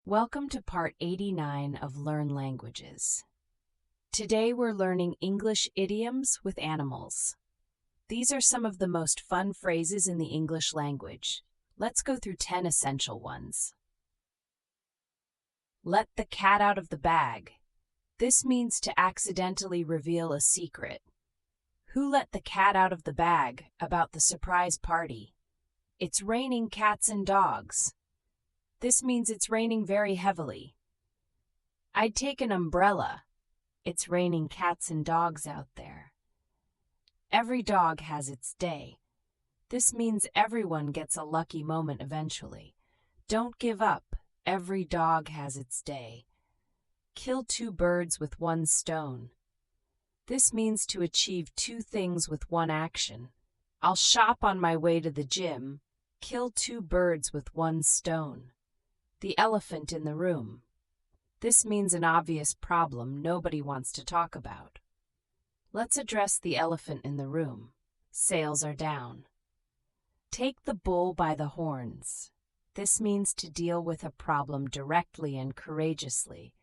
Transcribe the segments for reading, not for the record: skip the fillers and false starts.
Welcome to part 89 of Learn Languages. Today we're learning English idioms with animals. These are some of the most fun phrases in the English language. Let's go through 10 essential ones. Let the cat out of the bag. This means to accidentally reveal a secret. Who let the cat out of the bag about the surprise party? It's raining cats and dogs. This means it's raining very heavily. I'd take an umbrella. It's raining cats and dogs out there. Every dog has its day. This means everyone gets a lucky moment eventually. Don't give up. Every dog has its day. Kill two birds with one stone. This means to achieve two things with one action. I'll shop on my way to the gym. Kill two birds with one stone. The elephant in the room. This means an obvious problem nobody wants to talk about. Let's address the elephant in the room. Sales are down. Take the bull by the horns. This means to deal with a problem directly and courageously.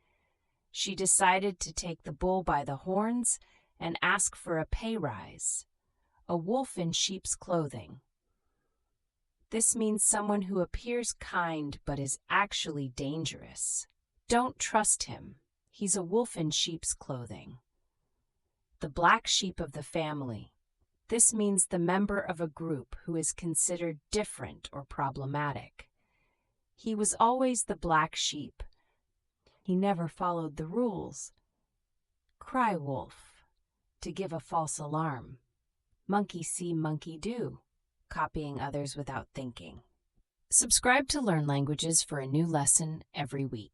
She decided to take the bull by the horns and ask for a pay rise. A wolf in sheep's clothing. This means someone who appears kind but is actually dangerous. Don't trust him. He's a wolf in sheep's clothing. The black sheep of the family. This means the member of a group who is considered different or problematic. He was always the black sheep. He never followed the rules. Cry wolf. To give a false alarm. Monkey see, monkey do. Copying others without thinking. Subscribe to Learn Languages for a new lesson every week.